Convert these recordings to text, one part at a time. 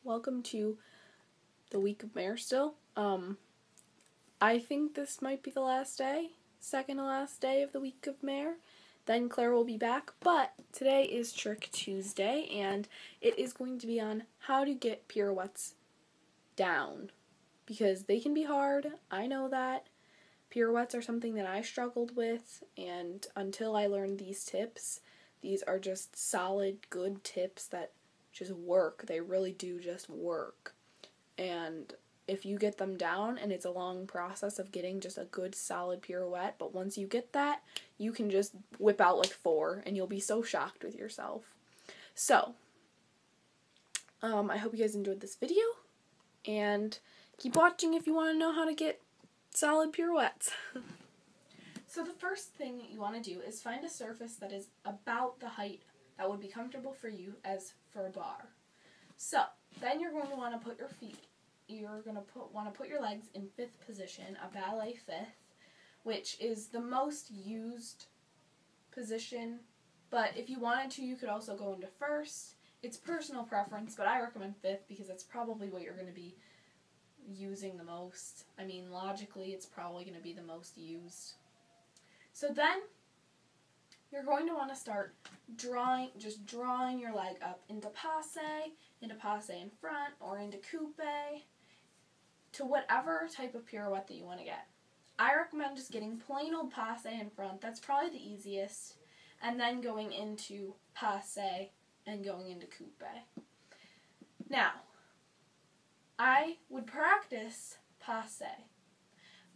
Welcome to the week of Mayor still. I think this might be the last day, second to last day of the week of Mayor. Then Claire will be back, but today is Trick Tuesday, and it is going to be on how to get pirouettes down, because they can be hard. I know that. Pirouettes are something that I struggled with, and until I learned these tips, these are just solid, good tips that just work. They really do just work. And if you get them down, and it's a long process of getting just a good solid pirouette, but once you get that, you can just whip out like 4 and you'll be so shocked with yourself. So, I hope you guys enjoyed this video, and keep watching if you want to know how to get solid pirouettes. So the first thing you want to do is find a surface that is about the height that would be comfortable for you as for a bar. So then you're going to want to put your feet, you're going to want to put your legs in 5th position, a ballet 5th, which is the most used position, but if you wanted to, you could also go into 1st. It's personal preference, but I recommend 5th because that's probably what you're going to be using the most. I mean, logically, it's probably going to be the most used. So then, you're going to want to start drawing your leg up into passe in front, or into coupe, to whatever type of pirouette that you want to get. I recommend just getting plain old passe in front. That's probably the easiest. And then going into passe and going into coupe. Now, I would practice passe,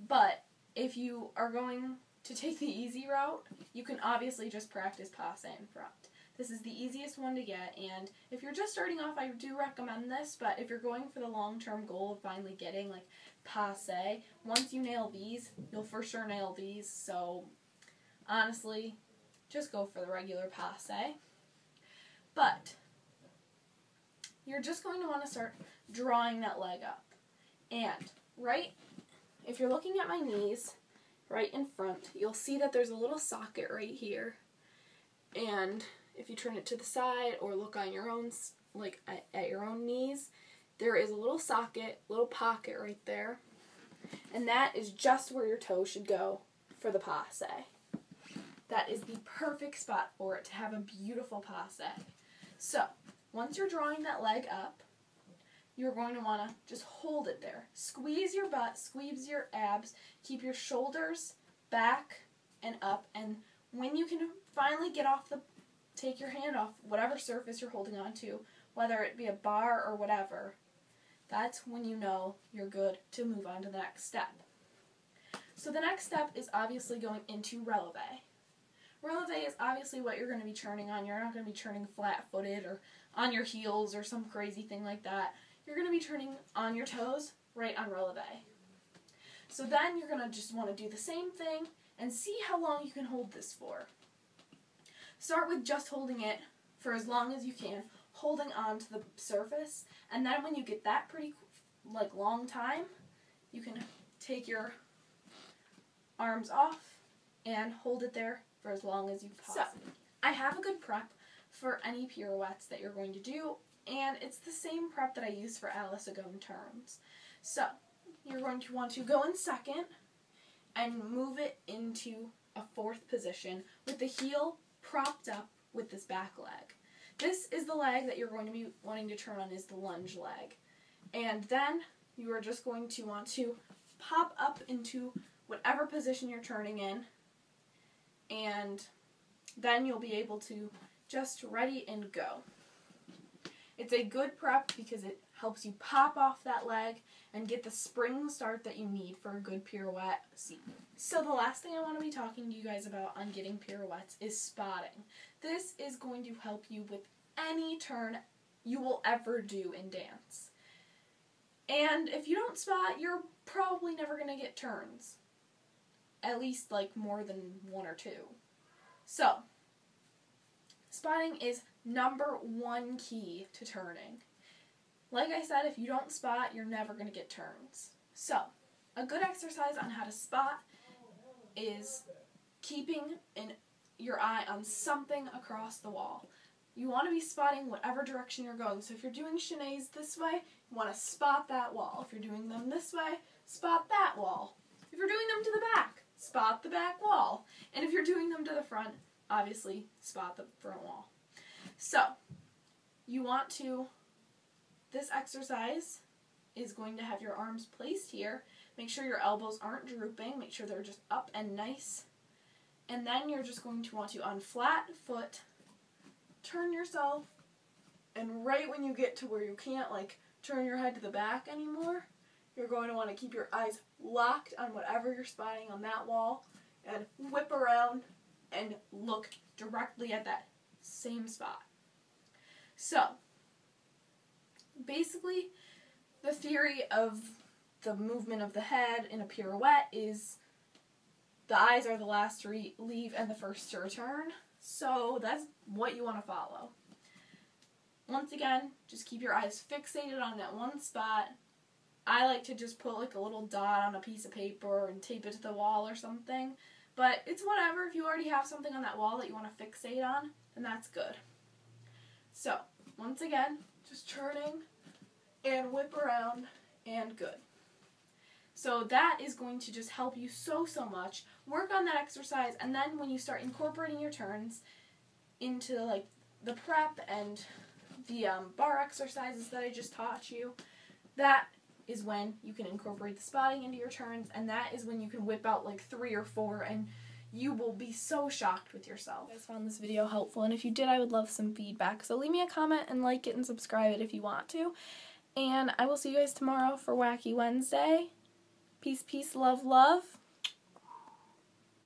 but if you are going to take the easy route, you can obviously just practice passe in front. This is the easiest one to get, and if you're just starting off, I do recommend this, but if you're going for the long-term goal of finally getting like passe, once you nail these, you'll for sure nail these, so honestly, just go for the regular passe. But you're just going to want to start drawing that leg up. And if you're looking at my knees, right in front, you'll see that there's a little socket right here. And if you turn it to the side or look on your own, like at your own knees, there is a little socket, little pocket right there. And that is just where your toe should go for the passe. That is the perfect spot for it to have a beautiful passe. So, once you're drawing that leg up, you're going to want to just hold it there. Squeeze your butt, squeeze your abs, keep your shoulders back and up, and when you can finally take your hand off whatever surface you're holding on to, whether it be a bar or whatever, that's when you know you're good to move on to the next step. So the next step is obviously going into releve. Releve is obviously what you're going to be turning on. You're not going to be turning flat-footed or on your heels or some crazy thing like that. You're going to be turning on your toes right on releve. So then you're going to just want to do the same thing and see how long you can hold this for. Start with just holding it for as long as you can, holding on to the surface, and then when you get that pretty long time, you can take your arms off and hold it there for as long as you possibly can. So, I have a good prep for any pirouettes that you're going to do, and it's the same prep that I use for Alice Agone turns. So, you're going to want to go in 2nd and move it into a 4th position with the heel propped up with this back leg. This is the leg that you're going to be wanting to turn on, is the lunge leg. And then you are just going to want to pop up into whatever position you're turning in, and then you'll be able to just ready and go. It's a good prep because it helps you pop off that leg and get the spring start that you need for a good pirouette sequence. So the last thing I want to be talking to you guys about on getting pirouettes is spotting. This is going to help you with any turn you will ever do in dance. And if you don't spot, you're probably never going to get turns. At least more than 1 or 2. So, spotting is number 1 key to turning. Like I said, if you don't spot, you're never going to get turns. So, a good exercise on how to spot is keeping your eye on something across the wall. you want to be spotting whatever direction you're going. So if you're doing chenets this way, you want to spot that wall. If you're doing them this way, spot that wall. If you're doing them to the back, spot the back wall. And if you're doing them to the front, obviously spot the front wall. So you want to, this exercise is going to have your arms placed here. Make sure your elbows aren't drooping. Make sure they're just up and nice. And then you're just going to want to, on flat foot, turn yourself, and right when you get to where you can't like turn your head to the back anymore, you're going to want to keep your eyes locked on whatever you're spotting on that wall and whip around and look directly at that same spot. So, basically, the theory of the movement of the head in a pirouette is the eyes are the last to leave and the first to return. So that's what you want to follow. Once again, just keep your eyes fixated on that one spot. I like to just put like a little dot on a piece of paper and tape it to the wall or something. But it's whatever. If you already have something on that wall that you want to fixate on, then that's good. So, once again, just turning and whip around and good. So that is going to just help you so much. Work on that exercise, and then when you start incorporating your turns into like the prep and the bar exercises that I just taught you, that is when you can incorporate the spotting into your turns, and that is when you can whip out like 3 or 4, and you will be so shocked with yourself. You guys found this video helpful, and if you did, I would love some feedback. So leave me a comment and like it and subscribe it if you want to. And I will see you guys tomorrow for Wacky Wednesday. Peace, peace, love, love.